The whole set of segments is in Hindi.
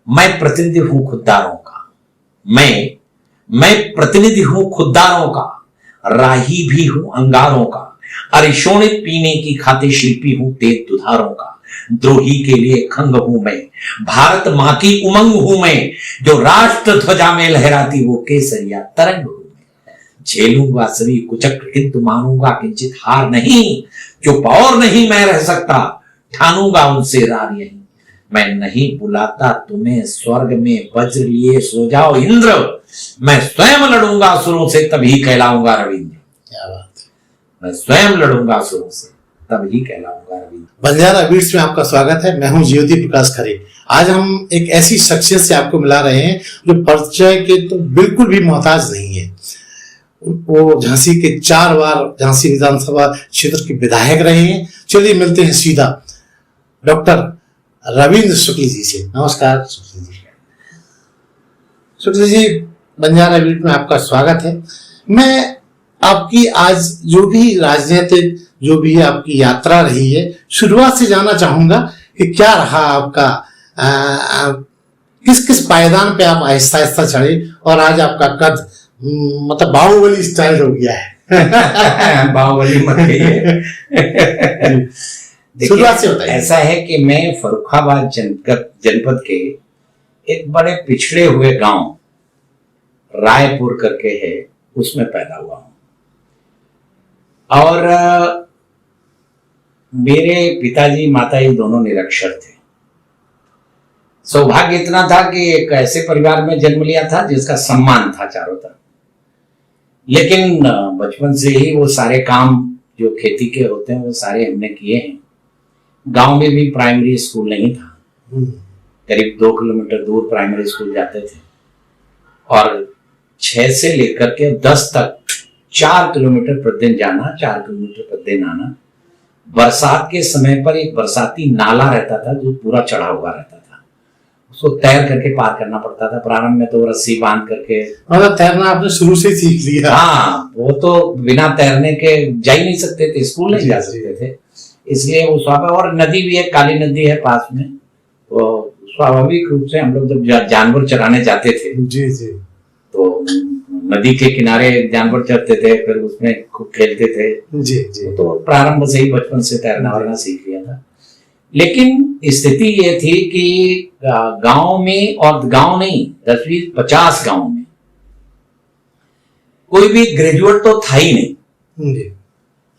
मैं प्रतिनिधि हूं खुददारों का, मैं प्रतिनिधि हूं खुददारों का, राही भी हूं अंगारों का, अरिशोणित पीने की खाते शिल्पी हूं तेज दुधारों का, द्रोही के लिए खंग हूं मैं, भारत मां की उमंग हूं मैं, जो राष्ट्र ध्वजा में लहराती वो केसरिया तरंग हूं मैं। झेलूंगा सभी कुचक्र किंतु मानूंगा किंचित हार नहीं, चुप और नहीं मैं रह सकता, ठानूंगा उनसे रार यहीं। मैं नहीं बुलाता तुम्हें स्वर्ग में वज्र लिए सो जाओ इंद्र, मैं स्वयं लड़ूंगा असुरों से तभी कहलाऊंगा रविंद्र। क्या बात है। मैं स्वयं लड़ूंगा असुरों से तभी कहलाऊंगा रविंद्र। बंजारा बीट्स में आपका स्वागत है। मैं हूं ज्योति प्रकाश खरे। आज हम एक ऐसी शख्सियत से आपको मिला रहे हैं जो परिचय के तो बिल्कुल भी मोहताज नहीं है। वो झांसी के 4 बार झांसी विधानसभा क्षेत्र के विधायक रहे हैं। चलिए मिलते हैं सीधा डॉक्टर रविंद्र शुक्ल जी से। नमस्कार शुक्ल जी। शुक्ल जी, बंजारा बीट में आपका स्वागत है। मैं आपकी आज जो भी राजनीतिक जो भी आपकी यात्रा रही है, शुरुआत से जानना चाहूंगा कि क्या रहा आपका, किस किस पायदान पे आप आहिस्ता आहिस्ता चढ़े और आज आपका कद मतलब बाहुबली स्टाइल हो गया है। बाहुबली मत कहिए। शुरुआत से बताइए। ऐसा है कि मैं फर्रुखाबाद जनपद के एक बड़े पिछड़े हुए गांव रायपुर करके है, उसमें पैदा हुआ हूं। और मेरे पिताजी माताजी दोनों निरक्षर थे। सौभाग्य इतना था कि एक ऐसे परिवार में जन्म लिया था जिसका सम्मान था चारों तरफ। लेकिन बचपन से ही वो सारे काम जो खेती के होते हैं वो सारे हमने किए हैं। गांव में भी प्राइमरी स्कूल नहीं था, करीब 2 किलोमीटर दूर प्राइमरी स्कूल जाते थे, और 6 से लेकर के 10 तक 4 किलोमीटर प्रतिदिन जाना, 4 किलोमीटर प्रतिदिन आना। बरसात के समय पर एक बरसाती नाला रहता था जो पूरा चढ़ा हुआ रहता था, उसको तैर करके पार करना पड़ता था। प्रारंभ में तो रस्सी बांध करके, मतलब तैरना आपने शुरू से सीख लिया? हाँ, वो तो बिना तैरने के जा ही नहीं सकते थे, स्कूल नहीं जा सकते थे, इसलिए वो स्वाभाविक। और नदी भी है, काली नदी है पास में, तो स्वाभाविक रूप से हम लोग जब जानवर चराने जाते थे जी जी, तो नदी के किनारे जानवर चरते थे, फिर उसमें खूब खेलते थे जी जी। तो प्रारंभ से ही बचपन से तैरना वरना सीख लिया था। लेकिन स्थिति ये थी कि गांव में, और गांव नहीं 10-20-50 गांव में कोई भी ग्रेजुएट तो था ही नहीं। जी।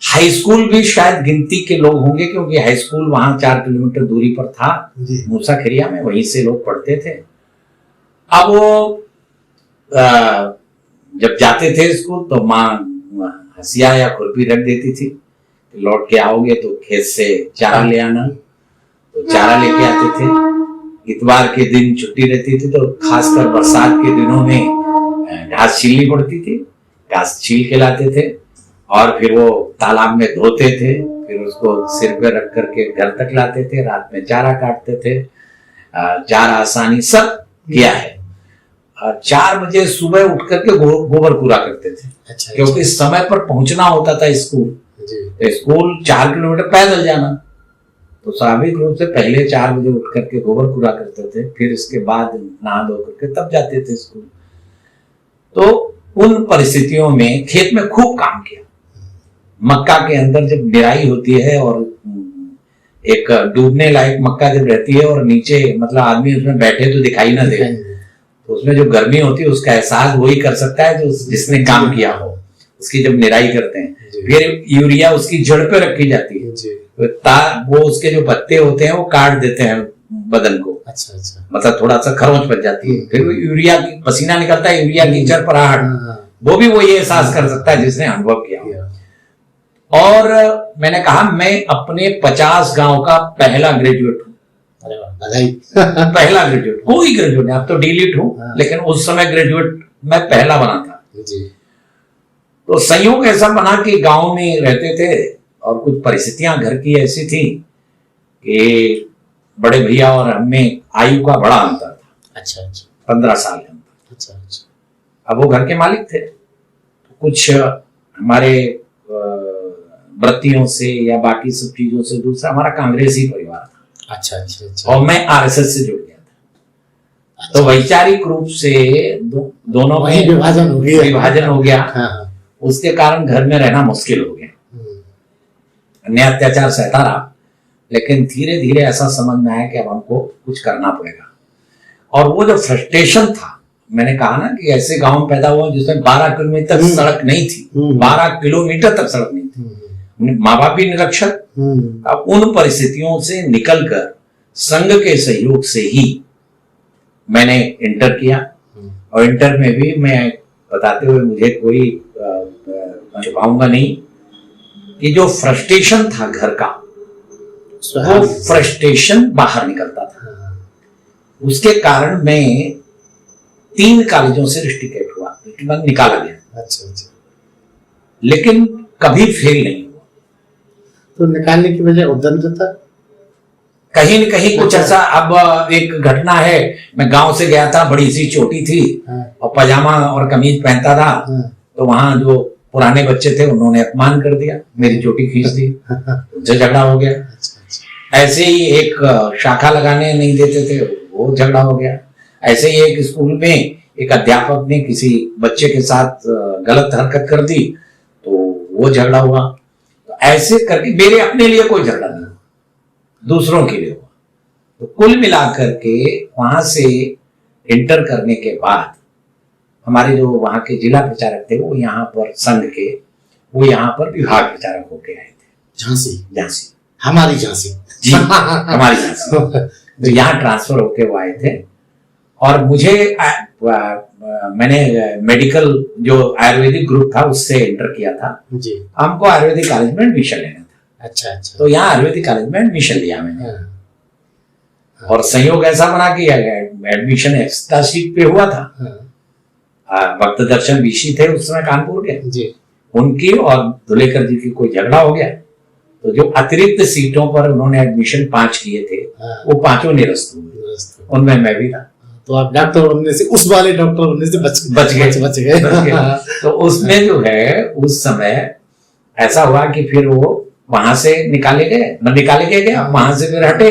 हाई स्कूल भी शायद गिनती के लोग होंगे, क्योंकि हाई स्कूल वहां 4 किलोमीटर दूरी पर था, मूसाखेरिया में, वहीं से लोग पढ़ते थे। अब वो जब जाते थे स्कूल तो माँ हंसिया या खुरपी रख देती थी, लौट के आओगे तो खेत से चारा ले आना, तो चारा लेके आते थे। इतवार के दिन छुट्टी रहती थी, तो खासकर बरसात के दिनों में घास छीलनी पड़ती थी, घास छील के लाते थे और फिर वो तालाब में धोते थे, फिर उसको सिर पे रख करके घर तक लाते थे, रात में चारा काटते थे, चारा आसानी सब किया है। 4 बजे सुबह उठ करके गोबर कूड़ा करते थे। अच्छा, क्योंकि समय पर पहुंचना होता था स्कूल, तो स्कूल 4 किलोमीटर पैदल जाना, तो स्वाभाविक रूप से पहले 4 बजे उठ करके गोबर कूड़ा करते थे, फिर इसके बाद नहा धो करके तब जाते थे स्कूल। तो उन परिस्थितियों में खेत में खूब काम किया। मक्का के अंदर जब निराई होती है और एक डूबने लायक मक्का जब रहती है और नीचे मतलब आदमी उसमें बैठे तो दिखाई ना दे, तो उसमें जो गर्मी होती है उसका एहसास वही कर सकता है जो जिसने काम किया हो। उसकी जब निराई करते हैं, फिर यूरिया उसकी जड़ पे रखी जाती है, वो उसके जो पत्ते होते हैं वो काट देते हैं बदन को। अच्छा अच्छा, मतलब थोड़ा सा खरोंच बच जाती है, फिर वो यूरिया की पसीना निकलता है, यूरिया की चरपराहट, वो भी वो ये एहसास कर सकता है जिसने अनुभव किया। और मैंने कहा मैं अपने 50 गांव का पहला ग्रेजुएट हूँ। पहला ग्रेजुएट, कोई ग्रेजुएट नहीं, अब तो डीलिट हूँ, लेकिन उस समय ग्रेजुएट मैं पहला बना था जी। तो संयोग ऐसा बना कि गांव में रहते थे और कुछ परिस्थितियां घर की ऐसी थी कि बड़े भैया और हमें आयु का बड़ा अंतर था। अच्छा अच्छा, 15 साल का अंतर। अच्छा अच्छा। अब वो घर के मालिक थे, तो कुछ हमारे व्रतियों से या बाकी सब चीजों से दूसरा हमारा कांग्रेसी परिवार था। अच्छा अच्छा अच्छा। और मैं आरएसएस से जुड़ गया था। तो वैचारिक रूप से दोनों वही में विभाजन हो गया। हाँ। उसके कारण घर में रहना मुश्किल हो गया। अन्य अत्याचार सहता रहा, लेकिन धीरे धीरे ऐसा समझ में आया कि अब हमको कुछ करना पड़ेगा। और वो जो फ्रस्ट्रेशन था, मैंने कहा ना कि ऐसे गांव में पैदा हुआ जिसमें 12 किलोमीटर तक सड़क नहीं थी, 12 किलोमीटर तक सड़क नहीं थी, माँ बाप भी निरक्षर। अब उन परिस्थितियों से निकलकर संघ के सहयोग से ही मैंने इंटर किया। और इंटर में भी मैं बताते हुए मुझे कोई छुपाऊंगा नहीं कि जो फ्रस्ट्रेशन था घर का, वो फ्रस्ट्रेशन बाहर निकलता था। उसके कारण मैं 3 कॉलेजों से रिस्ट्रिकेट हुआ, निकाला गया। अच्छा। लेकिन कभी फेल नहीं हुआ। तो निकालने की वजह उद्दंड था, कहीं न कहीं कुछ ऐसा। अब एक घटना है, मैं गांव से गया था, बड़ी सी चोटी थी और पजामा और कमीज पहनता था। तो वहां जो पुराने बच्चे थे उन्होंने अपमान कर दिया, मेरी चोटी खींच दी, उनसे झगड़ा हो गया। ऐसे ही एक शाखा लगाने नहीं देते थे, वो झगड़ा हो गया। ऐसे ही एक स्कूल में एक अध्यापक ने किसी बच्चे के साथ गलत हरकत कर दी, तो वो झगड़ा हुआ। तो ऐसे करके मेरे अपने लिए कोई झगड़ा नहीं हुआ, दूसरों के लिए हुआ। तो कुल मिलाकर के वहां से इंटर करने के बाद हमारे जो वहां के जिला प्रचारक थे, वो यहाँ पर संघ के, वो यहाँ पर विभाग प्रचारक होके आए थे। झांसी हमारी झांसी जी, हमारी झांसी। तो यहाँ ट्रांसफर होके वो आए थे। और मुझे मैंने मेडिकल जो आयुर्वेदिक ग्रुप था उससे इंटर किया था जी। हमको आयुर्वेदिक कॉलेज में एडमिशन लेना था। अच्छा। तो यहाँ आयुर्वेदिक कॉलेज में एडमिशन लिया मैंने। और संयोग ऐसा बना कि एडमिशन एक्स्ट्रा सीट पे हुआ था। भक्त दर्शन बीसी थे उस समय कानपुर के जी। उनकी और धुलेकर जी की कोई झगड़ा हो गया, तो जो अतिरिक्त सीटों पर उन्होंने एडमिशन 5 किए थे, वो 5 निरस्त हुए, उनमें मैं भी था। तो आप डॉक्टर बनने से, उस वाले डॉक्टर बनने से बच गए। तो उसमें जो है उस समय ऐसा हुआ कि फिर वो वहां से निकाले गए, वहां से फिर हटे,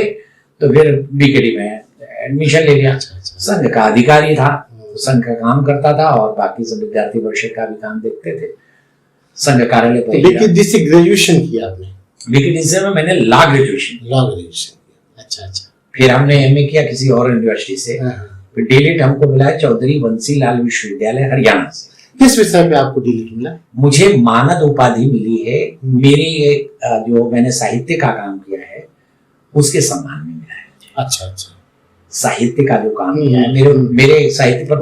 तो फिर बीकेडी में एडमिशन ले लिया। संघ का अधिकारी था, संघ का काम करता था और बाकी सब विद्यार्थी परिषद का भी काम देखते थे। संघ कार्यालय पर जिससे ग्रेजुएशन किया आपने? बीकेडी से मैंने लॉ ग्रेजुएशन। अच्छा। फिर हमने एमए किया किसी और यूनिवर्सिटी से। फिर डीलिट हमको मिला है चौधरी बंसी लाल विश्वविद्यालय हरियाणा से। किस विषय पे आपको डीलिट मिला? मुझे मानद उपाधि मिली है, मेरी जो मैंने साहित्य का काम किया है उसके सम्मान में मिला है। अच्छा। साहित्य का जो काम किया है, मेरे साहित्य पर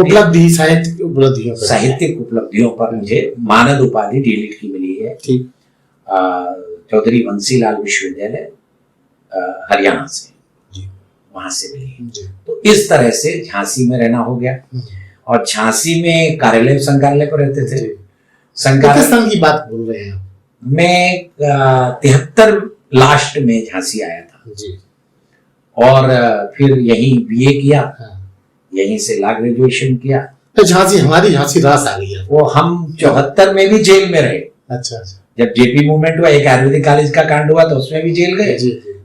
साहित्यिक उपलब्धियों पर मुझे मानद उपाधि डीलिट की मिली है। ठीक। चौधरी बंसी लाल विश्वविद्यालय हरियाणा से, वहां से मिली। तो इस तरह से झांसी में रहना हो गया। और झांसी में कार्यालय संग्रहालय पर रहते थे। संग्रहालय की बात बोल रहे हैं? मैं 73 लास्ट में झांसी आया था जी। और फिर यहीं बीए किया, यहीं से लॉ ग्रेजुएशन किया। तो झांसी, हमारी झांसी रास आ गई है। वो हम 74 में भी जेल में रहे। अच्छा। जब जेपी मूवमेंट हुआ, एक आयुर्वेदिक कॉलेज का कांड हुआ तो उसमें भी जेल गए।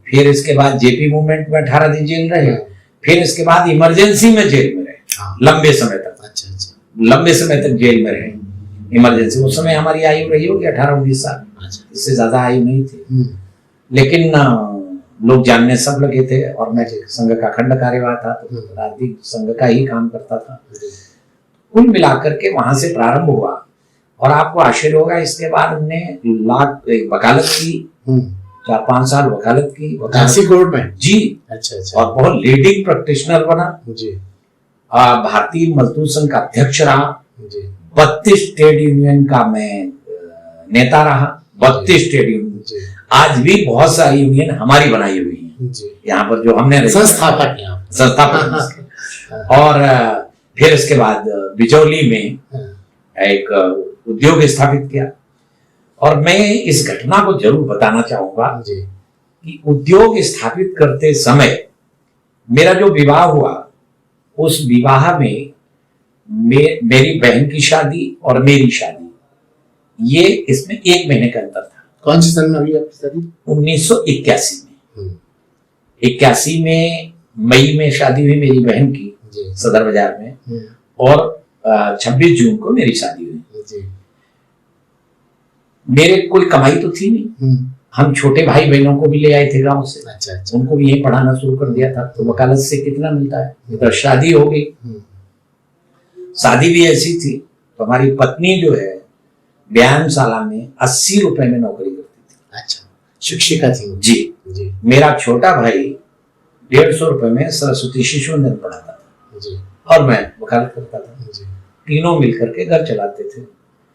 फिर इसके बाद जेपी मूवमेंट में 18 दिन जेल रहे। फिर इसके बाद इमरजेंसी में जेल में रहे लंबे समय तक। लंबे समय तक जेल में रहे इमरजेंसी। उस समय हमारी आयु रही होगी 18-19 साल, इससे ज्यादा आयु नहीं थी। लेकिन लोग जानने सब लगे थे और मैं संघ का खंड कार्यवाह था, तो राजनीतिक संघ का ही काम करता था। कुल मिलाकर के वहां से प्रारंभ हुआ। और आपको आश्चर्य होगा, इसके बाद हमने वकालत की, 4-5 साल वकालत की झांसी कोर्ट में जी। अच्छा। और बहुत लीडिंग प्रैक्टिशनर बना जी। भारतीय मजदूर संघ का अध्यक्ष रहा जी। 32 ट्रेड यूनियन का मैं नेता रहा। 32 ट्रेड यूनियन। आज भी बहुत सारी यूनियन हमारी बनाई हुई है यहाँ पर, जो हमने संस्थापक। और फिर इसके बाद बिचौली में एक उद्योग स्थापित किया। और मैं इस घटना को जरूर बताना चाहूंगा कि उद्योग स्थापित करते समय मेरा जो विवाह हुआ, उस विवाह में मेरी बहन की शादी और मेरी शादी, ये इसमें 1 महीने का अंतर था। कौन सी सन में हुई आपकी शादी? 1981 में। 81 में मई में शादी हुई मेरी बहन की जी। सदर बाजार में, और 26 जून को मेरी शादी हुई। जी। मेरे कोई कमाई तो थी नहीं, हम छोटे भाई बहनों को भी ले आए थे गांव से, अच्छा अच्छा। उनको भी यही पढ़ाना शुरू कर दिया था। तो वकालत से कितना मिलता है, इधर शादी हो गई। शादी भी ऐसी थी, तो हमारी पत्नी जो है व्यायामशाला में 80 रुपए में नौकरी करती थी। अच्छा, शिक्षिका थी वो। जी। जी। मेरा छोटा भाई 150 रुपए में सरस्वती शिशु मंदिर पढ़ाता था, जी। और मैं वकालत करता था। जी। तीनों मिलकर के घर चलाते थे,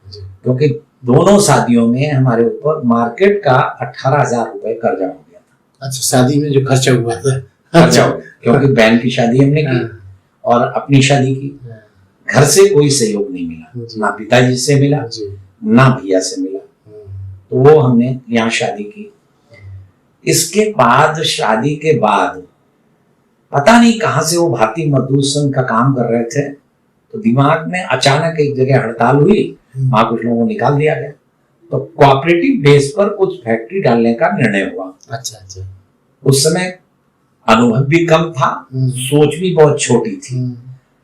जी। क्योंकि दोनों शादियों में हमारे ऊपर मार्केट का 18,000 रुपए कर्जा हो गया था। अच्छा, शादी में जो खर्चा हुआ था। खर्चा हो गया, क्योंकि बहन की शादी हमने की और अपनी शादी की। घर से कोई सहयोग नहीं मिला, ना पिताजी से मिला, ना भैया से मिला, तो वो हमने यहाँ शादी की। इसके बाद, शादी के बाद पता नहीं कहां से वो भारतीय मजदूर संघ का काम कर रहे थे, तो दिमाग में अचानक एक जगह हड़ताल हुई, वहां कुछ लोगों को निकाल दिया गया। तो कोऑपरेटिव बेस पर कुछ फैक्ट्री डालने का निर्णय हुआ। अच्छा अच्छा। उस समय अनुभव भी कम था, सोच भी बहुत छोटी थी,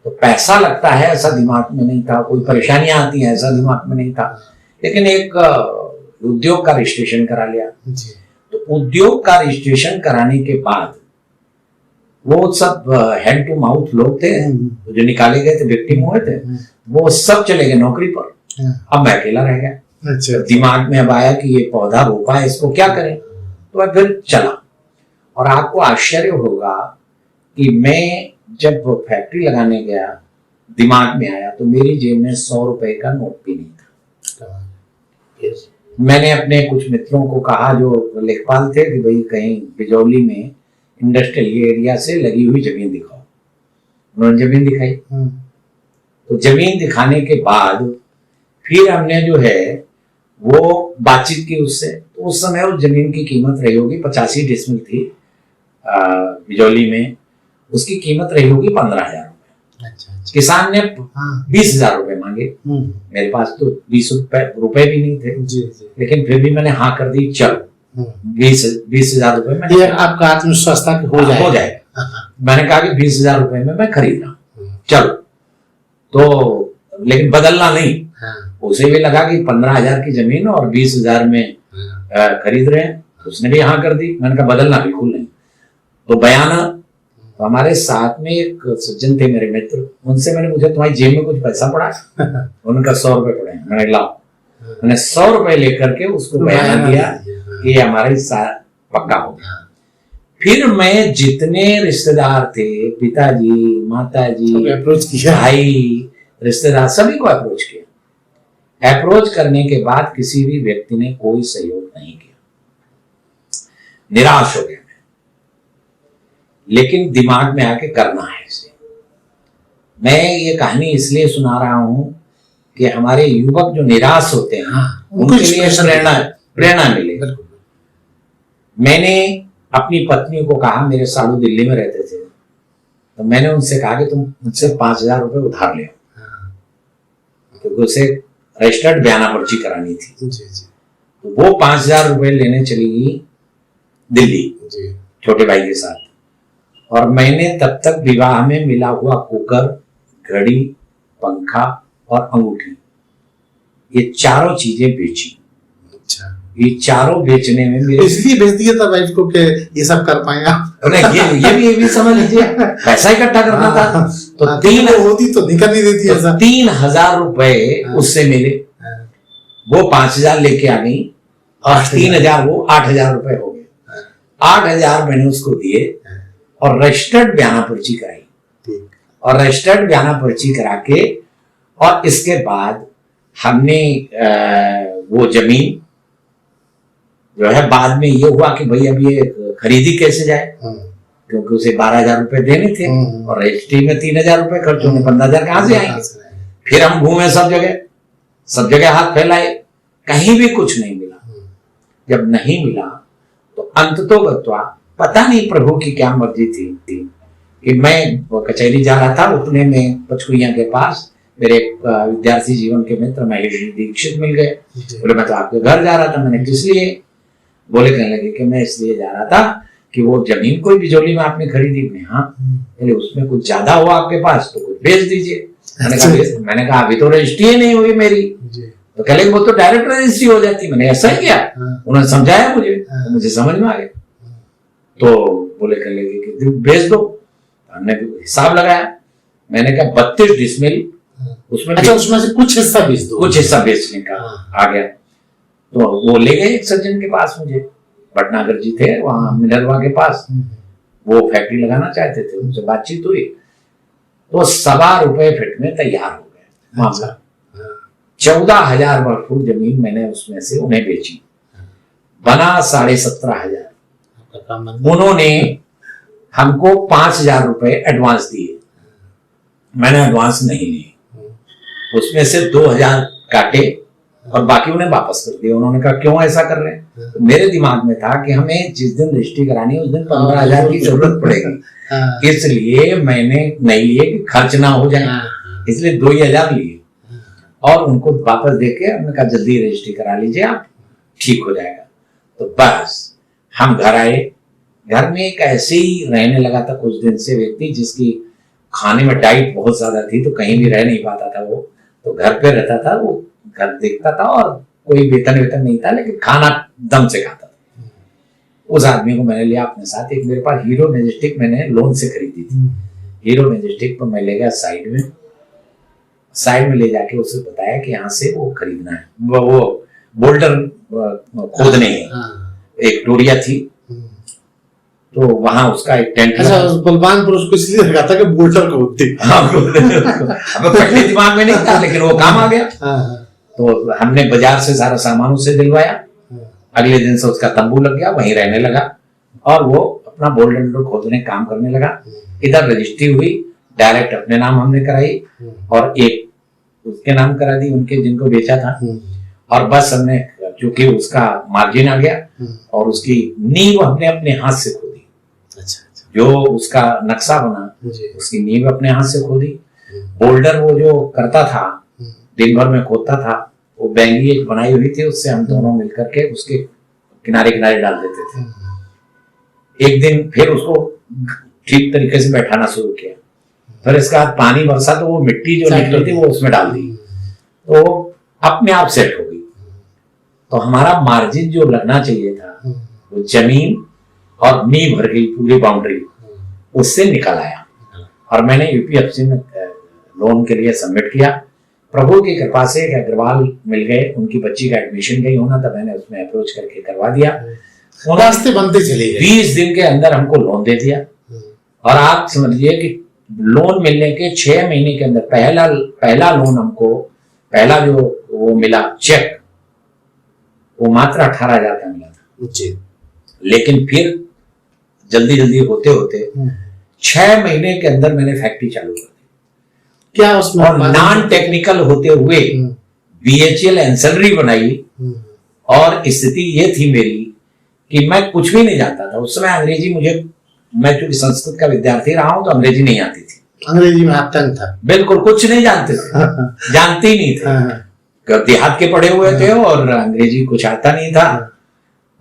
तो पैसा लगता है ऐसा दिमाग में नहीं था, कोई परेशानियां आती हैं ऐसा दिमाग में नहीं था। लेकिन एक उद्योग का रजिस्ट्रेशन करा लिया। तो उद्योग का रजिस्ट्रेशन कराने के बाद वो सब हैंड टू माउथ लोग थे जो निकाले गए थे, विक्टिम हुए थे, वो सब चले गए नौकरी पर। अब मैं अकेला रह गया। अच्छा। दिमाग में अब आया कि ये पौधा रोपा है, इसको क्या करें, तो मैं फिर चला। और आपको आश्चर्य होगा कि मैं जब फैक्ट्री लगाने गया, दिमाग में आया तो मेरी जेब में 100 रुपए का नोट भी नहीं था। मैंने अपने कुछ मित्रों को कहा जो लेखपाल थे कि भाई कहीं बिजौली में इंडस्ट्रियल एरिया से लगी हुई जमीन दिखाओ। उन्होंने जमीन दिखाई। तो जमीन दिखाने के बाद फिर हमने जो है वो बातचीत की उससे। तो उस समय उस जमीन की कीमत रही होगी 85 डिसमिल थी बिजौली में, उसकी कीमत रही होगी 15,000 रुपए। अच्छा। किसान ने 20,000 रुपए मांगे, मेरे पास तो 20 रुपए भी नहीं थे। जी। लेकिन फिर भी मैंने हाँ कर दी, चलो 20,000 रुपए में आपका आत्मविश्वास था कि हो जाएगा। मैंने कहा कि 20,000 रुपए में मैं खरीद रहा हूँ, चलो। तो लेकिन बदलना नहीं। उसे भी लगा कि 15,000 की जमीन और 20,000 में खरीद रहे हैं, उसने भी हाँ कर दी। मैंने कहा बदलना बिल्कुल नहीं। तो बयाना, तो हमारे साथ में एक सज्जन थे मेरे मित्र, उनसे मैंने पूछा तुम्हारी जेब में कुछ पैसा पड़ा? उनका 100 रुपए पड़े। मैंने लाओ, मैंने 100 रुपए लेकर के उसको बयाना दिया कि हमारे साथ पक्का हो गया। फिर मैं जितने रिश्तेदार थे, पिताजी, माताजी, भाई, रिश्तेदार, सभी को अप्रोच किया। अप्रोच करने के बाद किसी भी व्यक्ति ने कोई सहयोग नहीं किया, निराश हो गया। लेकिन दिमाग में आके करना है इसे। मैं ये कहानी इसलिए सुना रहा हूं कि हमारे युवक जो निराश होते हैं उनके लिए प्रेरणा मिले। मैंने अपनी पत्नी को कहा, मेरे सालू दिल्ली में रहते थे, तो मैंने उनसे कहा कि तुम मुझसे 5,000 रुपए उधार ले, क्योंकि उसे रजिस्टर्ड बयाना पर्ची करानी थी। तो वो 5,000 रुपए लेने चली गई दिल्ली छोटे भाई के साथ। और मैंने तब तक विवाह में मिला हुआ कुकर, घड़ी, पंखा और अंगूठी, ये चारों चीजें बेची। अच्छा। ये चारों बेचने में मेरे, इसलिए बेच दिया था वाइफ को कि ये सब कर पाएंगे। ये भी समझ लीजिए, पैसा इकट्ठा करना था। तो 3 होती तो निकल नहीं देती ऐसा। 3,000 रुपए उससे मिले, वो 5,000 लेके आ गई, और 3,000 वो 8,000 रुपए हो गए। 8,000 मैंने उसको दिए और रजिस्टर्ड बयाना पर्ची कराई। और रजिस्टर्ड बयाना पर्ची करा के, और इसके बाद हमने वो जमीन जो है, बाद में ये हुआ कि भाई अब ये खरीदी कैसे जाए, क्योंकि उसे 12,000 रुपए देने थे और रजिस्ट्री में 3,000 रुपए खर्च होंगे, 15,000 कहां से आएंगे। फिर हम घूमे सब जगह हाथ फैलाए, कहीं भी कुछ नहीं मिला। जब नहीं मिला तो अंततोगत्वा, पता नहीं प्रभु की क्या मर्जी थी कि मैं कचहरी जा रहा था, उतने में पचकुइया के पास मेरे विद्यार्थी जीवन के मित्र महेश दीक्षित मिल गए। बोले मैं तो आपके घर जा रहा था। मैंने किस लिए? बोले कहने लगे कि मैं इसलिए जा रहा था कि वो जमीन कोई बिजौली में आपने खरीदी? हाँ। बोले उसमें कुछ ज्यादा हो आपके पास तो कुछ बेच दीजिए। मैंने कहा अभी तो रजिस्ट्री ही नहीं हुई मेरी। तो कह लगे वो तो डायरेक्ट रजिस्ट्री हो जाती। मैंने ऐसा ही किया। उन्होंने समझाया मुझे, तो मुझे समझ में आ गया। तो बोले कह लगे कि बेच दो। हमने हिसाब लगाया। मैंने कहा 32 डिसमिल उसमें, अच्छा उसमें से कुछ हिस्सा बेच दो। कुछ हिस्सा बेचने का आ गया। तो वो ले गए एक सज्जन के पास, मुझे भटनागर जी थे वहां मिनरवा के पास, वो फैक्ट्री लगाना चाहते थे। उनसे बातचीत हुई तो 1.25 रुपए फीट में तैयार हो गए मामला। 14,000 वर्ग फुट जमीन मैंने उसमें से उन्हें बेची, बना 17,500। उन्होंने हमको 5,000 रुपए एडवांस दिए। मैंने एडवांस नहीं लिए, उसमें से 2,000 काटे और बाकी उन्हें वापस कर दिया। उन्होंने कहा क्यों ऐसा कर रहे हैं? तो मेरे दिमाग में था कि हमें जिस दिन रजिस्ट्री करानी है उस दिन 15,000 की जरूरत पड़ेगी, इसलिए मैंने नहीं लिए कि खर्च ना हो जाए, इसलिए 2,000 लिए और उनको वापस देके हमने कहा जल्दी रजिस्ट्री करा लीजिए आप, ठीक हो जाएगा। तो बस हम घर आए। घर में एक ऐसे ही रहने लगा था कुछ दिन से व्यक्ति जिसकी खाने में डाइट बहुत ज्यादा थी, तो कहीं भी रह नहीं पाता था। वो तो घर पे रहता था, वो घर देखता था और कोई वेतन नहीं था, लेकिन खाना दम से खाता था। उस आदमी को मैंने लिया अपने साथ। एक मेरे पास हीरो मैजेस्टिक मैंने लोन से खरीदी थी। हीरो मैजेस्टिक पर मैं ले गया साइड में ले जाके उसे बताया कि यहाँ से वो खरीदना है, वो बोल्डर खोदने है। एक डोरिया थी तो वहां उसका एक टेंट। अच्छा बलवानपुर उसको इसलिए लगा था कि बोल्डर खोदते। अब पहले दिमाग में नहीं था, लेकिन वो काम आ गया। तो हमने बाजार से सारा सामान उसे दिलवाया। अगले दिन से उसका तंबू लग गया, वहीं रहने लगा और वो अपना बोल्डर खोदने काम करने लगा। इधर रजिस्ट्री हुई, डायरेक्ट अपने नाम हमने कराई और एक उसके नाम करा दी, उनके जिनको बेचा था। और बस हमने चूंकि उसका मार्जिन आ गया और उसकी नींव हमने अपने हाथ से खोदी। जो उसका नक्शा बना उसकी नींव अपने हाथ से खोदी। बोल्डर वो जो करता था दिन भर में खोदता था, वो बैंगी एक बनाई हुई थी, उससे हम दोनों मिलकर के उसके किनारे किनारे डाल देते थे। एक दिन फिर उसको ठीक तरीके से बैठाना शुरू किया। फिर इसके बाद पानी बरसा तो वो मिट्टी जो निकली थी वो उसमें डाल दी, तो अपने आप सेट हो गई। तो हमारा मार्जिन जो लगना चाहिए था वो जमीन और नींव भर गई पूरी बाउंड्री, उससे निकल आया। और मैंने यूपीएफसी में लोन के लिए सबमिट किया। प्रभु की कृपा से एक अग्रवाल मिल गए, उनकी बच्ची का एडमिशन नहीं होना था, मैंने उसमें अप्रोच करके करवा दिया। रास्ते बनते चले गए। 20 दिन के अंदर हमको लोन दे दिया। और आप समझिए कि लोन मिलने के 6 महीने के अंदर पहला लोन हमको, पहला जो वो मिला चेक, वो मात्र 18,000 का मिला था जी। लेकिन फिर जल्दी होते होते 6 महीने के अंदर मैंने फैक्ट्री चालू कर दी। क्या उसमें और नॉन टेक्निकल होते हुए बीएचएल एंसेलरी बनाई। और स्थिति ये थी मेरी कि मैं कुछ भी नहीं जानता था उस समय। अंग्रेजी मैं चूंकि संस्कृत का विद्यार्थी रहा हूं तो अंग्रेजी नहीं आती थी। अंग्रेजी में आप तंग था? बिल्कुल कुछ नहीं जानते थे, जानते ही नहीं थे। देहात के पढ़े हुए थे और अंग्रेजी कुछ आता नहीं था।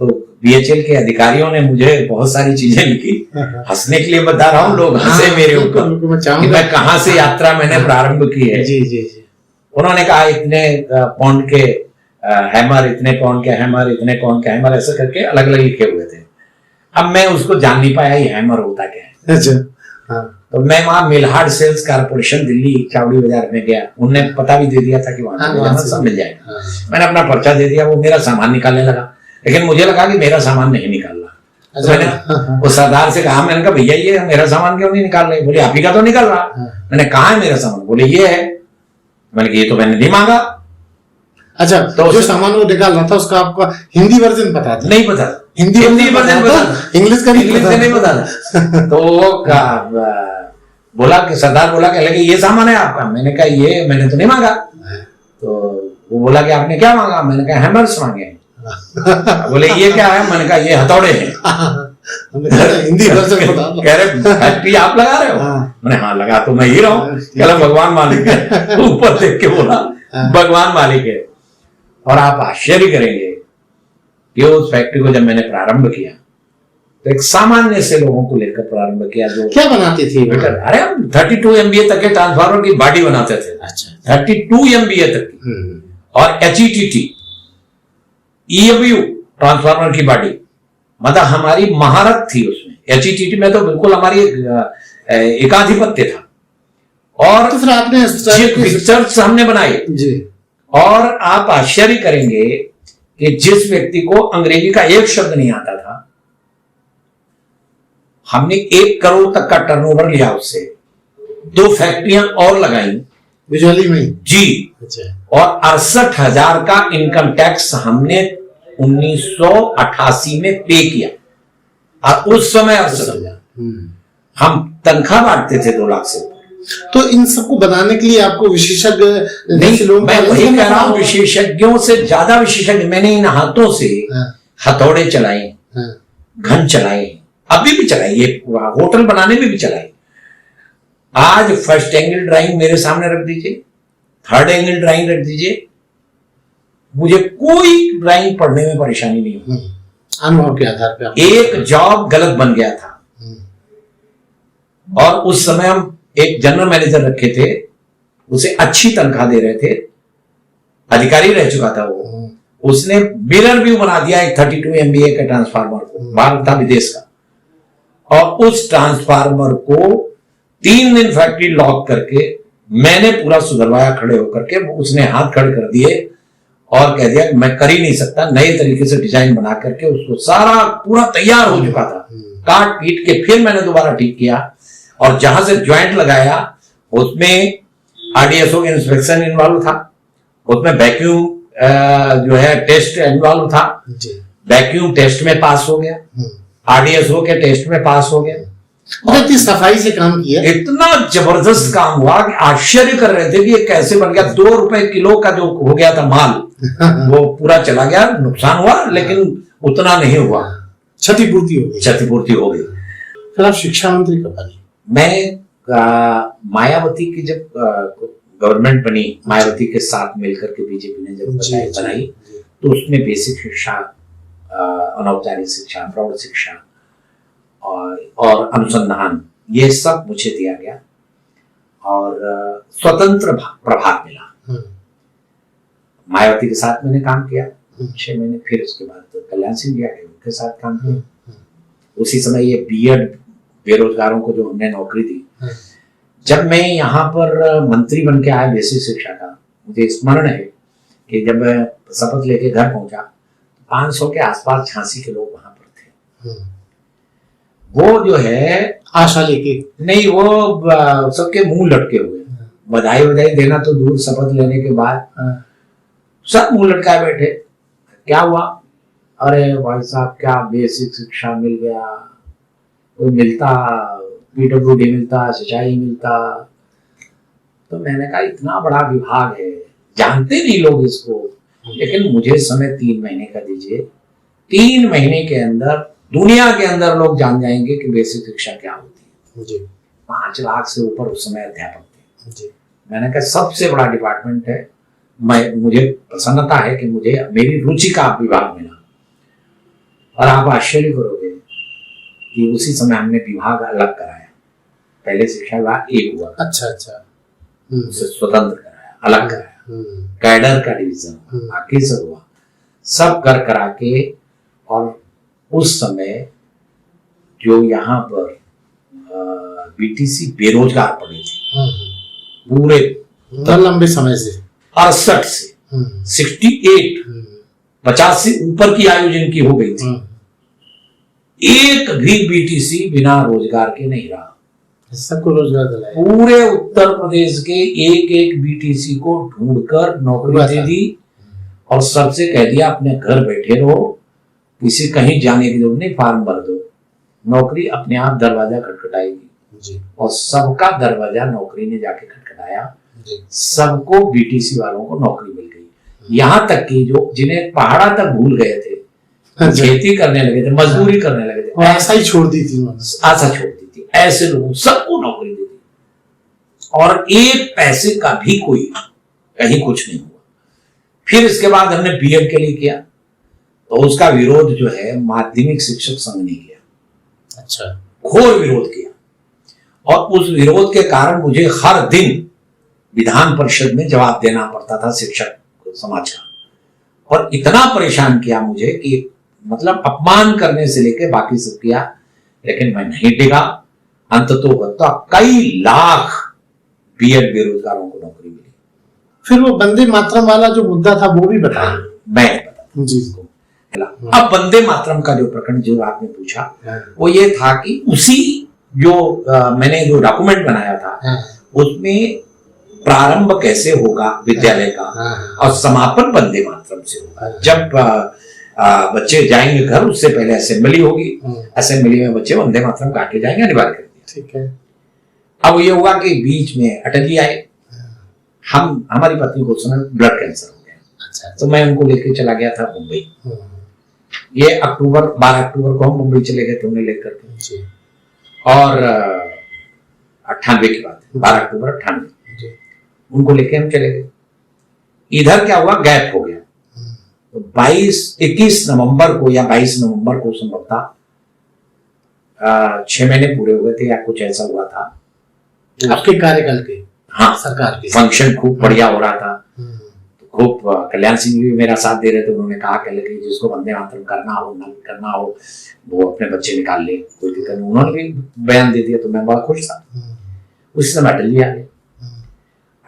तो बीएचएल के अधिकारियों ने मुझे बहुत सारी चीजें लिखी। हंसने के लिए बता रहा हूँ, लोग हंसे मेरे ऊपर कि मैं कहाँ से यात्रा मैंने प्रारंभ की है। जी जी जी। उन्होंने कहा इतने पाउंड के हैमर, इतने पाउंड के हैमर, इतने पाउंड के हैमर, ऐसे करके अलग अलग लिखे हुए थे। अब मैं उसको जान नहीं पाया ये हैमर होता क्या है। अच्छा। तो मैं वहां मिलहार्ड सेल्स कारपोरेशन दिल्ली चावड़ी बाजार में गया। उन्होंने पता भी दे दिया था कि वहां सब मिल जाएगा। मैंने अपना पर्चा दे दिया, वो मेरा सामान निकालने लगा। लेकिन मुझे लगा कि मेरा सामान नहीं निकाल रहा। तो मैंने उस सरदार से कहा, मैंने कहा भैया ये मेरा सामान क्यों नहीं निकाल रहे? बोले आप ही का तो निकल रहा। मैंने कहा है मेरा सामान? बोले ये है। मैंने कहा ये तो मैंने नहीं मांगा। अच्छा, तो जो सामान वो निकाल रहा था उसका आपका हिंदी वर्जन पता था? नहीं पता। हिंदी वर्जन पता, इंग्लिश का नहीं पता। तो बोला कि सरदार बोला कि लगे ये सामान है आपका? मैंने कहा ये मैंने तो नहीं मांगा। तो वो बोला कि आपने क्या मांगा? मैंने कहा हैमर्स मांगे। बोले ये क्या है? मैंने कहा ये हथौड़े हैं। हिंदी वर्जन बता। कह रहे फैक्ट्री आप लगा रहे हो? मैंने हाँ लगा तो मैं ही रहा हूँ। कह भगवान मालिक है। ऊपर देख के बोला भगवान मालिक है। और आप आश्चर्य करेंगे कि उस फैक्ट्री को जब मैंने प्रारंभ किया तो एक सामान्य से लोगों को लेकर प्रारंभ किया। जो क्या बनाते थे बेटा, अरे हम 32 MVA तक के ट्रांसफार्मर की बॉडी बनाते थे। अच्छा। 32 MVA तक की। और HETT EWU ट्रांसफार्मर की बॉडी, मतलब हमारी महारत थी उसमें। HETT में तो बिल्कुल हमारी एकाधिपत्य था। और तो फिर आपने पिक्चर्स हमने बनाए जी। और आप आश्चर्य करेंगे कि जिस व्यक्ति को अंग्रेजी का एक शब्द नहीं आता था, हमने 1 करोड़ तक का टर्नओवर लिया उससे, 2 फैक्ट्रियां और लगाई बिजली में जी। अच्छा। और 68,000 का इनकम टैक्स हमने 1988 में पे किया। और उस समय 68,000 हम तनख्वाह बांटते थे 2 लाख से। तो इन सबको बनाने के लिए आपको विशेषज्ञ नहीं, मैं वही कह रहा हूं, विशेषज्ञों से ज्यादा विशेषज्ञ मैंने इन हाथों से हथौड़े चलाए, घन चलाए, अभी भी चलाइए, होटल बनाने में भी चलाए। आज फर्स्ट एंगल ड्राइंग मेरे सामने रख दीजिए, थर्ड एंगल ड्राइंग रख दीजिए, मुझे कोई ड्राइंग पढ़ने में परेशानी नहीं हुई। अनुभव के आधार पर एक जॉब गलत बन गया था और उस समय हम एक जनरल मैनेजर रखे थे, उसे अच्छी तनख्वाह दे रहे थे, अधिकारी रह चुका था वो। उसने मिरर व्यू बना दिया एक 32 MVA के ट्रांसफार्मर को, बाहर था विदेश का। और उस ट्रांसफार्मर को 3 दिन फैक्ट्री लॉक करके मैंने पूरा सुधरवाया खड़े होकर के। उसने हाथ खड़े कर दिए और कह दिया कि मैं कर ही नहीं सकता, नए तरीके से डिजाइन बना करके उसको सारा पूरा तैयार हो चुका था, काट पीट के फिर मैंने दोबारा ठीक किया। और जहां से ज्वाइंट लगाया उसमें RDSO का इंस्पेक्शन इन्वॉल्व था, उसमें वैक्यूम जो है टेस्ट इन्वॉल्व था। वैक्यूम टेस्ट में पास हो गया, RDSO के टेस्ट में पास हो गया। और इतनी सफाई से काम किया, इतना जबरदस्त काम हुआ कि आश्चर्य कर रहे थे कि ये कैसे बन गया। 2 रुपए किलो का जो हो गया था माल वो पूरा चला गया, नुकसान हुआ लेकिन उतना नहीं हुआ, क्षतिपूर्ति हो गई। क्षतिपूर्ति हो गई। फिर आप शिक्षा मंत्री कब बने? मैं मायावती की जब गवर्नमेंट बनी, मायावती के साथ मिलकर के बीजेपी ने जब बनाई तो उसमें बेसिक शिक्षा, अनौपचारिक शिक्षा, प्रौढ़ शिक्षा और अनुसंधान, ये सब मुझे दिया गया और स्वतंत्र प्रभार मिला। मायावती के साथ मैंने काम किया 6 महीने, फिर उसके बाद तो कल्याण सिंह जी आए, उनके साथ काम किया। उसी समय ये बीएड बेरोजगारों को जो हमने नौकरी दी, जब मैं यहाँ पर मंत्री बन के आया बेसिक शिक्षा का, मुझे स्मरण है कि जब मैं शपथ लेके घर पहुंचा 500 के आसपास झांसी के लोग वहां पर थे। वो जो है आशा लेके नहीं, वो सबके मुंह लटके हुए, बधाई बधाई देना तो दूर, शपथ लेने के बाद सब मुंह लटकाए बैठे। क्या हुआ? अरे भाई साहब, क्या बेसिक शिक्षा मिल गया, कोई मिलता, PWD मिलता, सिंचाई मिलता। तो मैंने कहा इतना बड़ा विभाग है, जानते नहीं लोग इसको, लेकिन मुझे समय 3 महीने का दीजिए। 3 महीने के अंदर दुनिया के अंदर लोग जान जाएंगे कि बेसिक शिक्षा क्या होती है। 5 लाख से ऊपर उस समय अध्यापक थे। मैंने कहा सबसे बड़ा डिपार्टमेंट है, मुझे प्रसन्नता है कि मुझे मेरी रुचि का विभाग मिला। और आप आश्चर्य करोगे कि उसी समय हमने विभाग अलग कराया। पहले शिक्षा विभाग एक हुआ, अच्छा, उसे स्वतंत्र कराया, अलग कराया, कैडर का डिवीजन, बाकी सब हुआ, सब कर करा के। और उस समय जो यहाँ पर BTC बेरोजगार पड़े थे पूरे लंबे समय से, 68 से 68, 50 से ऊपर की आयु जिनकी हो गई थी, एक भी BTC बिना रोजगार के नहीं रहा। सबको रोजगार दिलाया। पूरे उत्तर प्रदेश के एक BTC को ढूंढकर नौकरी दे दी और सबसे कह दिया अपने घर बैठे रहो, किसी कहीं जाने की जरूरत नहीं, फॉर्म भर दो, नौकरी अपने आप दरवाजा खटखटाएगी। और सबका दरवाजा नौकरी ने जाके खटखटाया, सबको BTC वालों को नौकरी मिल गई। यहाँ तक कि जो जिन्हें पहाड़ा तक भूल गए थे, खेती करने लगे थे, मजदूरी करने लगे थे, आशा ही छोड़ दी थी, आशा छोड़ दी थी, ऐसे लोगों सबको नौकरी दे दी और एक पैसे का भी कोई कहीं कुछ नहीं हुआ। फिर इसके बाद हमने BEd के लिए किया तो उसका विरोध जो है माध्यमिक शिक्षक संघ ने किया। अच्छा। घोर विरोध किया और उस विरोध के कारण मुझे हर दिन विधान परिषद में जवाब देना पड़ता था शिक्षक समाज का, और इतना परेशान किया मुझे कि मतलब अपमान करने से लेके बाकी सब किया, लेकिन मैं नहीं डिगा। अंततोगत्वा कई लाख बीएड बेरोजगारों को नौकरी मिली। फिर वो वंदे मातरम वाला जो मुद्दा था वो भी बताया। मैं बता जी। अब वंदे मातरम का जो प्रकरण जो आपने पूछा वो ये था कि उसी जो मैंने जो डॉक्यूमेंट बनाया था उसमें प्रारंभ कैसे होगा विद्यालय का और समापन वंदे मातरम से होगा। जब बच्चे जाएंगे घर उससे पहले असेंबली होगी, असेंबली में बच्चे वंदे मातरम गा के जाएंगे, अनिवार्य कर दिया। ठीक है। अब ये हुआ कि बीच में अटल जी आए, हमारी पत्नी को सुना ब्लड कैंसर हो गया। अच्छा। तो मैं उनको लेकर चला गया था मुंबई। ये 12 अक्टूबर को हम मुंबई चले गए थे उन्हें लेकर के, और 98 की बात है, 12 अक्टूबर 98 उनको लेके हम चले गए। इधर क्या हुआ, गैप हो गया। तो 21 नवंबर को या 22 नवंबर को संभवतः 6 महीने पूरे हुए थे या कुछ ऐसा हुआ था आपके कार्यकाल के। हाँ, सरकार के फंक्शन खूब बढ़िया हो रहा था। तो खूब कल्याण सिंह भी मेरा साथ दे रहे थे। उन्होंने कहा कि जिसको वंदे मातरम करना हो न करना हो वो अपने बच्चे निकाल ले, कोई दिक्कत नहीं। उन्होंने भी बयान दे दिया तो मैं बड़ा खुश था। उस समय अटल जी आ गए।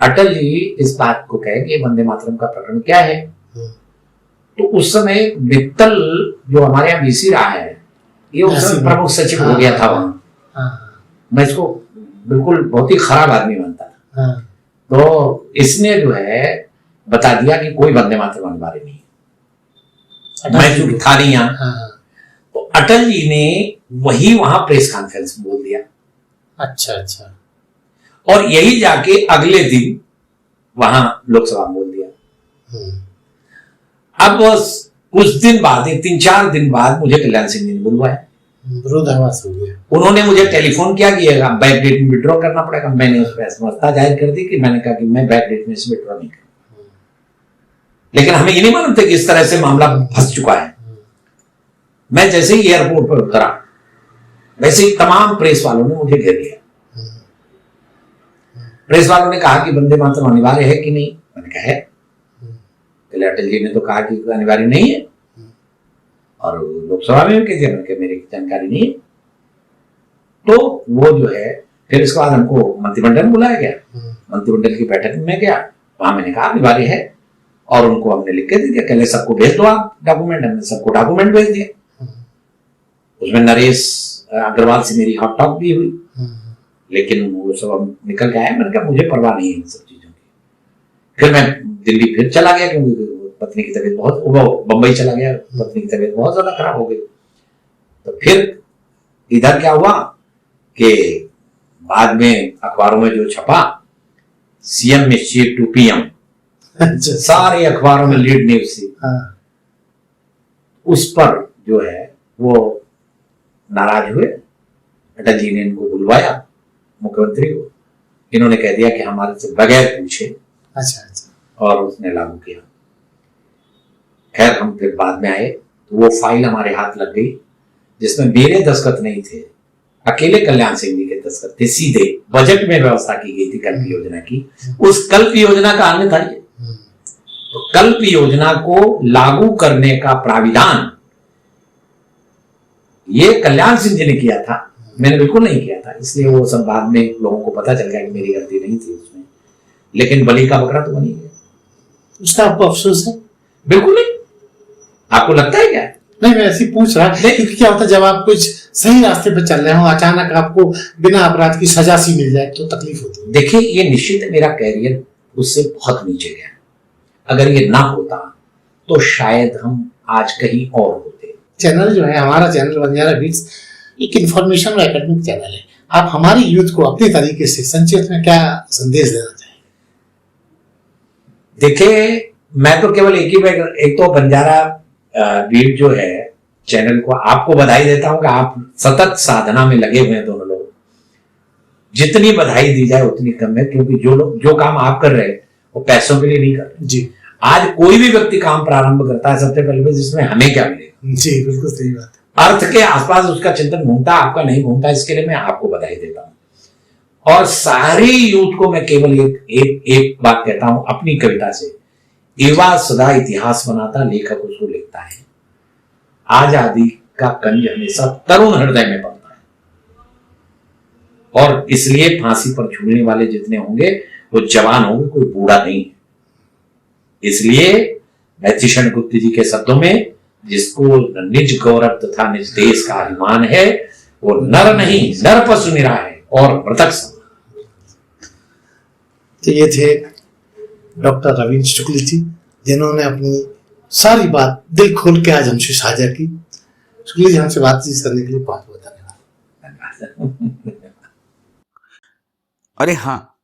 अटल जी इस बात को कहे कि वंदे मातरम का प्रकरण क्या है। तो उस समय मित्तल जो हमारे यहाँ बीसी रहा है, ये उस समय प्रमुख सचिव हो गया था वहां। मैं इसको बिल्कुल बहुत ही खराब आदमी मानता था। तो इसने जो है बता दिया कि कोई वंदे मातरम अनिवार्य नहीं है। मैं चूंकि था नहीं यहाँ, तो अटल जी ने वही वहां प्रेस कॉन्फ्रेंस में बोल दिया। अच्छा अच्छा। और यही जाके अगले दिन वहां लोकसभा में बोल दिया। अब कुछ दिन बाद, 3-4 दिन बाद मुझे कल्याण सिंह ने बुलवाया। विरोधाभास हो गया। उन्होंने मुझे टेलीफोन किया कि बैक डेट में विड्रॉ करना पड़ेगा। मैंने उस पर असमर्थता जाहिर कर दी कि मैंने कहा कि मैं बैक डेट में से विड्रॉ नहीं करूंगा। लेकिन हमें ये नहीं मालूम था कि इस तरह से मामला फंस चुका है। मैं जैसे ही एयरपोर्ट पर उतरा वैसे ही तमाम प्रेस वालों ने मुझे घेर लिया। प्रेस वालों ने कहा कि वंदे मातरम अनिवार्य है कि नहीं। मैंने कहा है। अटल जी ने तो कहा कि अनिवार्य नहीं है, और लोकसभा में कह दिया कि मेरी जानकारी नहीं है। तो वो जो है फिर इसके बाद हमको मंत्रिमंडल में बुलाया गया। मंत्रिमंडल की बैठक में मैं गया, वहां मैंने कहा अनिवार्य है, और उनको हमने लिख के दे दिया। कहले सबको भेज दो आप डॉक्यूमेंट। हमने सबको डॉक्यूमेंट भेज दिया। उसमें नरेश अग्रवाल से मेरी हॉट टॉक भी हुई, लेकिन वो सब हम निकल के आए। मैंने कहा मुझे परवाह नहीं है इन सब चीजों की। फिर मैं दिल्ली फिर चला गया, क्योंकि पत्नी की तबीयत बहुत, बंबई चला गया, पत्नी की तबीयत बहुत ज्यादा खराब हो गई। तो फिर इधर क्या हुआ कि बाद में अखबारों में जो छपा, सीएम मिस्चीफ टू पीएम, सारे अखबारों में लीड न्यूज थी। उस पर जो है वो नाराज हुए। अटल जी ने इनको बुलवाया, मुख्यमंत्री को। इन्होंने कह दिया कि हमारे से बगैर पूछे। अच्छा अच्छा। और उसने लागू किया। खैर हम फिर बाद में आए तो वो फाइल हमारे हाथ लग गई, जिसमें मेरे दस्तखत नहीं थे, अकेले कल्याण सिंह जी के दस्तखत थे। सीधे बजट में व्यवस्था की गई थी कल्प योजना की। उस कल्प योजना का अन्य था ये। तो कल्प योजना को लागू करने का प्राविधान ये कल्याण सिंह जी ने किया था, मैंने बिल्कुल नहीं किया था। इसलिए वो सब बाद में लोगों को पता चल गया कि मेरी गलती नहीं थी उसमें। लेकिन बलि का बकरा तो बनी गया। उसका आपको अफसोस है? बिल्कुल नहीं। आपको लगता है क्या? नहीं, मैं ऐसे पूछ रहा, क्योंकि क्या होता है जब आप कुछ सही रास्ते पे चल रहे हो, अचानक आपको बिना अपराध की सजा सी मिल जाए तो तकलीफ होती है। देखिए, ये निश्चित है मेरा कैरियर उससे बहुत नीचे गया। अगर ये ना होता तो शायद हम आज कहीं और होते। चैनल जो है हमारा चैनल बंजारा बीट्स एक इन्फॉर्मेशन और एकेडमिक चैनल है। आप हमारी यूथ को अपने तरीके से संक्षिप्त में क्या संदेश देना चाहेंगे? देखिए, मैं तो केवल एक तो बंजारा बीट जो है चैनल को आपको बधाई देता हूं कि आप सतत साधना में लगे हुए हैं दोनों लोग। जितनी बधाई दी जाए उतनी कम है, क्योंकि जो काम आप कर रहे हैं वो पैसों के लिए नहीं कर रहे जी। आज कोई भी व्यक्ति काम प्रारंभ करता है सबसे पहले जिसमें हमें क्या मिलेगा। जी बिल्कुल सही बात है। अर्थ के आसपास उसका चिंतन घूमता, आपका नहीं घूमता, इसके लिए मैं आपको बधाई देता हूं। और सारी यूथ को मैं केवल एक बात कहता हूं अपनी कविता से, युवा सदा इतिहास बनाता, लेखक उसको लिखता है। आजादी का कंज हमेशा तरुण हृदय में पड़ता है, और इसलिए फांसी पर झूलने वाले जितने होंगे वो जवान होंगे, कोई बूढ़ा नहीं। इसलिए मैथिषण गुप्त जी के शब्दों में, जिसको निज गौरव तथा निज देश का अभिमान है, वो नर नहीं नर पशु निरा है और मृतक सम। तो ये थे डॉक्टर रवींद्र शुक्ल जी, जिन्होंने अपनी सारी बात दिल खोल के आज हमसे साझा की। शुक्ल जी, हमसे बातचीत करने के लिए बहुत बहुत धन्यवाद। अरे हाँ,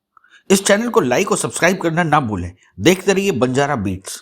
इस चैनल को लाइक और सब्सक्राइब करना ना भूलें। देखते रहिए बंजारा बीट्स।